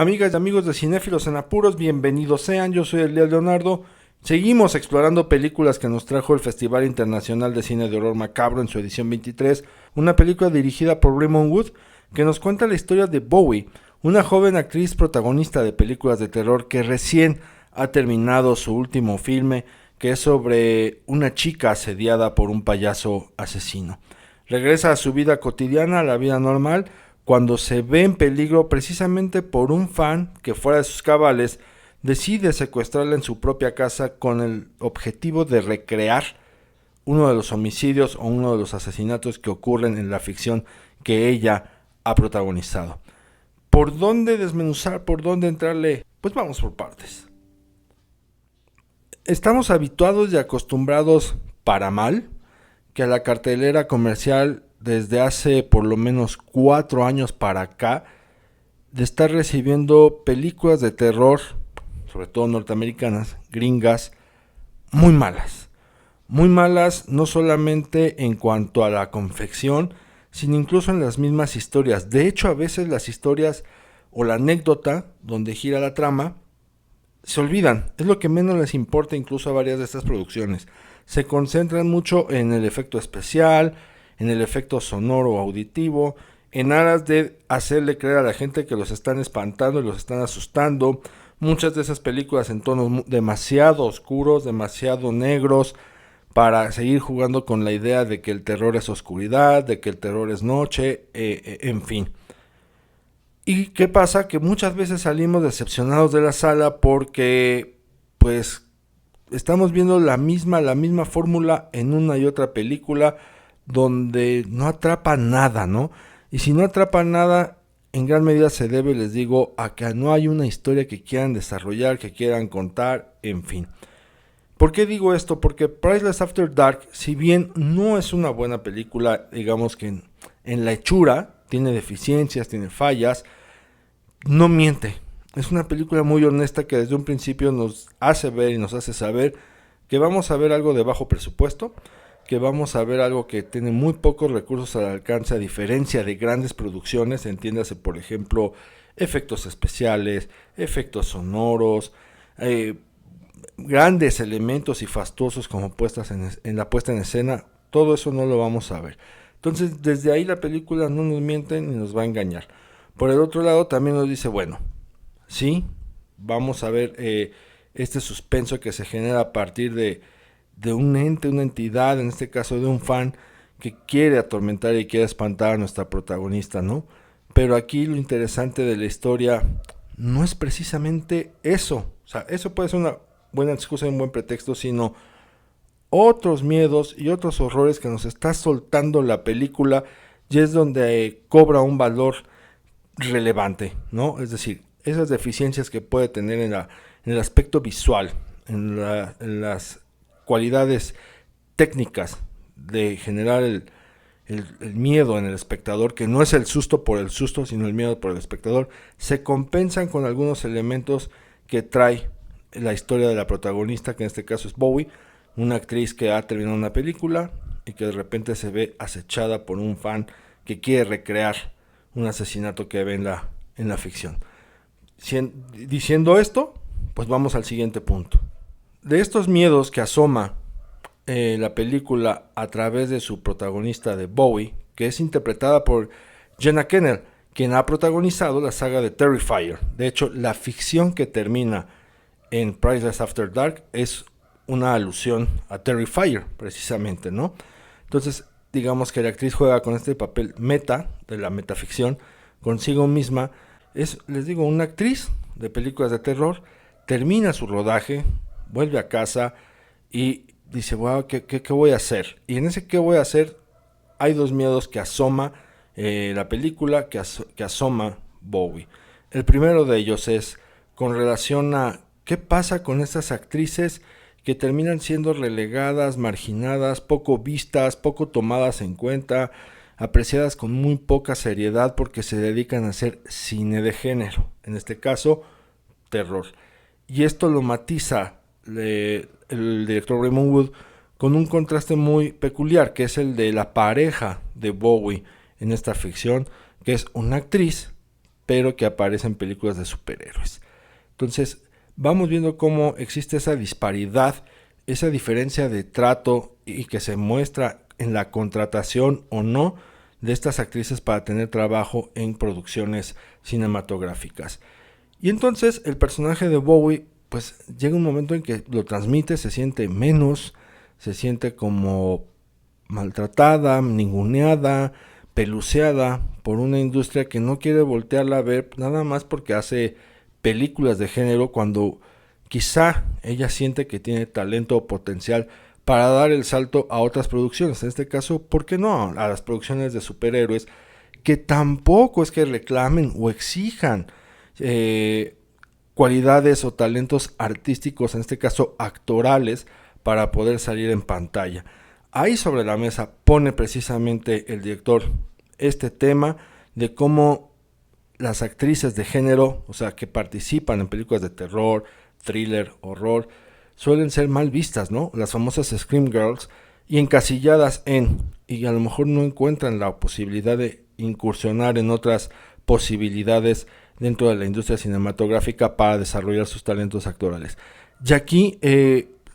Amigas y amigos de Cinéfilos en Apuros, bienvenidos sean, yo soy Elías Leonardo. Seguimos explorando películas que nos trajo el Festival Internacional de Cine de Horror Macabro en su edición 23, una película dirigida por Raymond Wood que nos cuenta la historia de Bowie, una joven actriz protagonista de películas de terror que recién ha terminado su último filme, que es sobre una chica asediada por un payaso asesino. Regresa a su vida cotidiana, a la vida normal, cuando se ve en peligro precisamente por un fan que, fuera de sus cabales, decide secuestrarla en su propia casa con el objetivo de recrear uno de los homicidios o uno de los asesinatos que ocurren en la ficción que ella ha protagonizado. ¿Por dónde desmenuzar? ¿Por dónde entrarle? Pues vamos por partes. Estamos habituados y acostumbrados, para mal, que a la cartelera comercial desde hace por lo menos 4 años para acá, de estar recibiendo películas de terror, sobre todo norteamericanas, gringas, muy malas. Muy malas no solamente en cuanto a la confección, sino incluso en las mismas historias. De hecho, a veces las historias o la anécdota donde gira la trama se olvidan. Es lo que menos les importa incluso a varias de estas producciones. Se concentran mucho en el efecto especial, en el efecto sonoro o auditivo, en aras de hacerle creer a la gente que los están espantando y los están asustando. Muchas de esas películas en tonos demasiado oscuros, demasiado negros, para seguir jugando con la idea de que el terror es oscuridad, de que el terror es noche, en fin. ¿Y qué pasa? Que muchas veces salimos decepcionados de la sala porque, pues, estamos viendo la misma fórmula en una y otra película, donde no atrapa nada, ¿no? Y si no atrapa nada, en gran medida se debe, les digo, a que no hay una historia que quieran desarrollar, que quieran contar, en fin. ¿Por qué digo esto? Porque Priceless After Dark, si bien no es una buena película, digamos que en la hechura, tiene deficiencias, tiene fallas, no miente. Es una película muy honesta que desde un principio nos hace ver y nos hace saber que vamos a ver algo de bajo presupuesto, que vamos a ver algo que tiene muy pocos recursos al alcance, a diferencia de grandes producciones, entiéndase por ejemplo efectos especiales, efectos sonoros, grandes elementos y fastuosos como puestas en la puesta en escena. Todo eso no lo vamos a ver. Entonces desde ahí la película no nos miente ni nos va a engañar. Por el otro lado también nos dice, bueno, sí, vamos a ver este suspenso que se genera a partir de un ente, una entidad, en este caso de un fan que quiere atormentar y quiere espantar a nuestra protagonista, ¿no? Pero aquí lo interesante de la historia no es precisamente eso. O sea, eso puede ser una buena excusa y un buen pretexto, sino otros miedos y otros horrores que nos está soltando la película, y es donde cobra un valor relevante, ¿no? Es decir, esas deficiencias que puede tener en el aspecto visual, en las cualidades técnicas de generar el miedo en el espectador, que no es el susto por el susto, sino el miedo por el espectador, se compensan con algunos elementos que trae la historia de la protagonista, que en este caso es Bowie, una actriz que ha terminado una película y que de repente se ve acechada por un fan que quiere recrear un asesinato que ve en la ficción. Diciendo esto, pues vamos al siguiente punto. De estos miedos que asoma la película a través de su protagonista de Bowie, que es interpretada por Jenna Kennel, quien ha protagonizado la saga de Terrifier. De hecho, la ficción que termina en Priceless After Dark es una alusión a Terrifier, precisamente, ¿no? Entonces, digamos que la actriz juega con este papel meta, de la metaficción, consigo misma. Es, les digo, una actriz de películas de terror, termina su rodaje, vuelve a casa y dice, wow, ¿qué voy a hacer? Y en ese ¿qué voy a hacer? Hay dos miedos que asoma la película, que asoma Bowie. El primero de ellos es con relación a qué pasa con estas actrices que terminan siendo relegadas, marginadas, poco vistas, poco tomadas en cuenta, apreciadas con muy poca seriedad porque se dedican a hacer cine de género, en este caso, terror. Y esto lo matiza el director Raymond Wood con un contraste muy peculiar, que es el de la pareja de Bowie en esta ficción, que es una actriz, pero que aparece en películas de superhéroes. Entonces, vamos viendo cómo existe esa disparidad, esa diferencia de trato y que se muestra en la contratación o no de estas actrices para tener trabajo en producciones cinematográficas. Y entonces el personaje de Bowie, pues llega un momento en que lo transmite, se siente menos, se siente como maltratada, ninguneada, peluceada por una industria que no quiere voltearla a ver nada más porque hace películas de género, cuando quizá ella siente que tiene talento o potencial para dar el salto a otras producciones. En este caso, ¿por qué no? A las producciones de superhéroes, que tampoco es que reclamen o exijan cualidades o talentos artísticos, en este caso actorales, para poder salir en pantalla. Ahí sobre la mesa pone precisamente el director este tema de cómo las actrices de género, o sea, que participan en películas de terror, thriller, horror, suelen ser mal vistas, ¿no? Las famosas Scream Girls, y encasilladas y a lo mejor no encuentran la posibilidad de incursionar en otras posibilidades dentro de la industria cinematográfica para desarrollar sus talentos actorales. Y aquí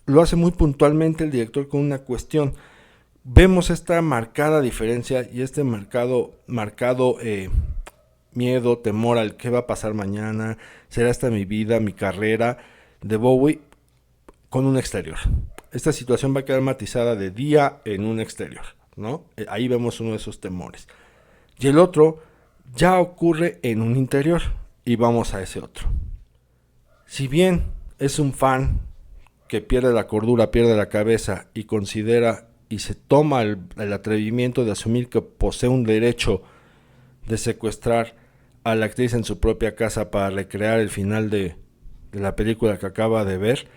lo hace muy puntualmente el director con una cuestión. Vemos esta marcada diferencia y este marcado miedo, temor al qué va a pasar mañana, será esta mi vida, mi carrera, de Bowie con un exterior. Esta situación va a quedar matizada de día en un exterior, ¿no? Ahí vemos uno de esos temores. Y el otro ya ocurre en un interior, y vamos a ese otro. Si bien es un fan que pierde la cordura, pierde la cabeza y considera y se toma el atrevimiento de asumir que posee un derecho de secuestrar a la actriz en su propia casa para recrear el final de la película que acaba de ver,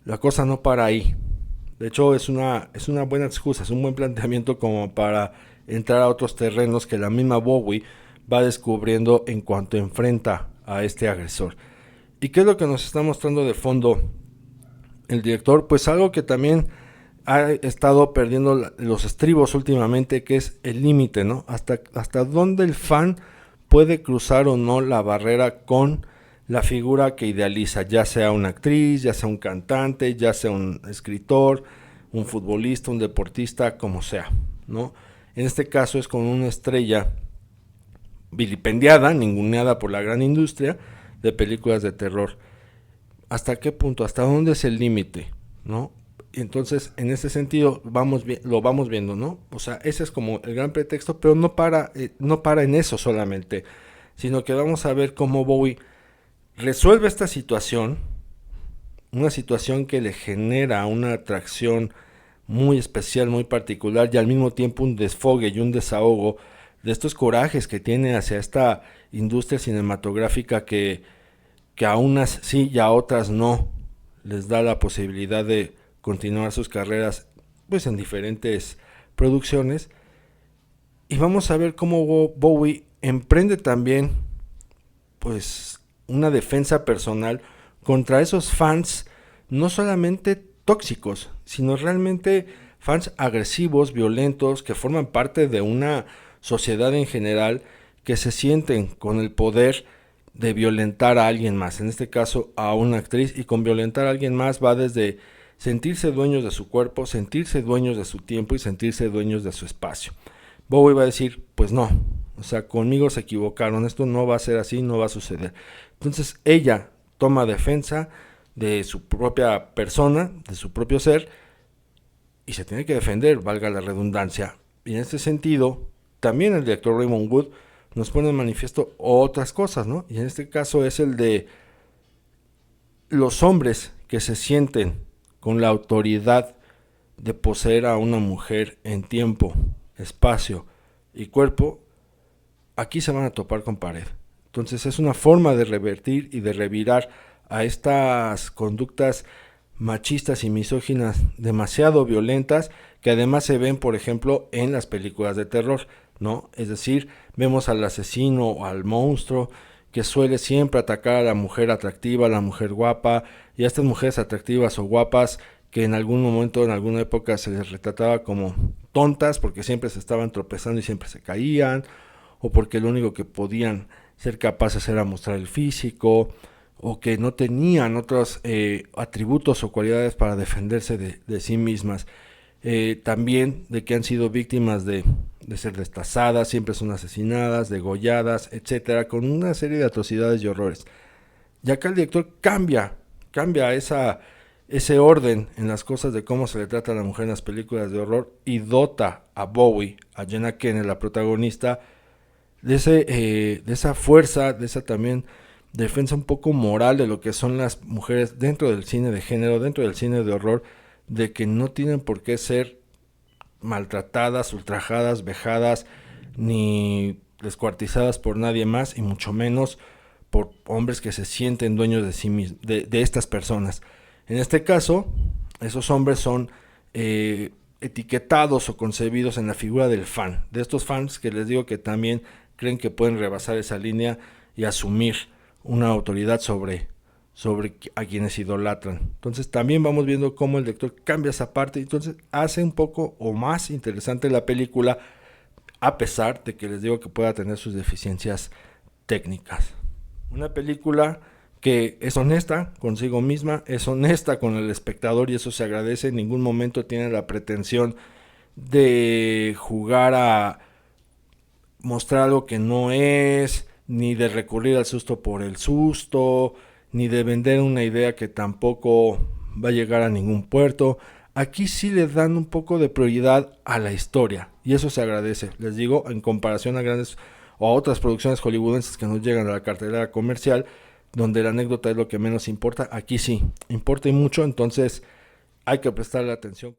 la cosa no para ahí. De hecho, es una buena excusa, es un buen planteamiento como para entrar a otros terrenos que la misma Bowie va descubriendo en cuanto enfrenta a este agresor. ¿Y qué es lo que nos está mostrando de fondo el director? Pues algo que también ha estado perdiendo los estribos últimamente, que es el límite, ¿no? Hasta dónde el fan puede cruzar o no la barrera con la figura que idealiza, ya sea una actriz, ya sea un cantante, ya sea un escritor, un futbolista, un deportista, como sea, ¿no? En este caso es con una estrella vilipendiada, ninguneada por la gran industria de películas de terror. ¿Hasta qué punto? ¿Hasta dónde es el límite? ¿No? Entonces, en ese sentido, lo vamos viendo, ¿no? O sea, ese es como el gran pretexto, pero no para en eso solamente, sino que vamos a ver cómo Bowie resuelve esta situación, una situación que le genera una atracción muy especial, muy particular, y al mismo tiempo un desfogue y un desahogo de estos corajes que tiene hacia esta industria cinematográfica que a unas sí y a otras no les da la posibilidad de continuar sus carreras pues en diferentes producciones. Y vamos a ver cómo Bowie emprende también pues una defensa personal contra esos fans no solamente tóxicos, sino realmente fans agresivos, violentos, que forman parte de una sociedad en general, que se sienten con el poder de violentar a alguien más, en este caso a una actriz, y con violentar a alguien más va desde sentirse dueños de su cuerpo, sentirse dueños de su tiempo y sentirse dueños de su espacio. Bowie va a decir, pues no, o sea, conmigo se equivocaron, esto no va a ser así, no va a suceder. Entonces ella toma defensa de su propia persona, de su propio ser, y se tiene que defender, valga la redundancia. Y en este sentido, también el director Raymond Wood nos pone en manifiesto otras cosas, ¿no? Y en este caso es el de los hombres que se sienten con la autoridad de poseer a una mujer en tiempo, espacio y cuerpo, aquí se van a topar con pared. Entonces es una forma de revertir y de revirar a estas conductas machistas y misóginas demasiado violentas que además se ven, por ejemplo, en las películas de terror, ¿no? Es decir, vemos al asesino o al monstruo que suele siempre atacar a la mujer atractiva, a la mujer guapa, y a estas mujeres atractivas o guapas que en algún momento, en alguna época se les retrataba como tontas porque siempre se estaban tropezando y siempre se caían, o porque lo único que podían ser capaces era mostrar el físico, o que no tenían otros atributos o cualidades para defenderse de sí mismas. También de que han sido víctimas de ser destazadas, siempre son asesinadas, degolladas, etcétera, con una serie de atrocidades y horrores. Y acá el director cambia ese orden en las cosas de cómo se le trata a la mujer en las películas de horror y dota a Bowie, a Jenna Kennedy, la protagonista, de esa fuerza, de esa también defensa un poco moral de lo que son las mujeres dentro del cine de género, dentro del cine de horror, de que no tienen por qué ser maltratadas, ultrajadas, vejadas, ni descuartizadas por nadie más, y mucho menos por hombres que se sienten dueños de sí mismos, de estas personas. En este caso, esos hombres son etiquetados o concebidos en la figura del fan, de estos fans que les digo que también creen que pueden rebasar esa línea y asumir una autoridad sobre a quienes idolatran. Entonces también vamos viendo cómo el director cambia esa parte, entonces hace un poco o más interesante la película, a pesar de que les digo que pueda tener sus deficiencias técnicas. Una película que es honesta consigo misma, es honesta con el espectador, y eso se agradece. En ningún momento tiene la pretensión de jugar a mostrar algo que no es, ni de recurrir al susto por el susto, ni de vender una idea que tampoco va a llegar a ningún puerto. Aquí sí le dan un poco de prioridad a la historia, y eso se agradece, les digo, en comparación a grandes o a otras producciones hollywoodenses que nos llegan a la cartelera comercial, donde la anécdota es lo que menos importa. Aquí sí, importa y mucho, entonces hay que prestarle atención.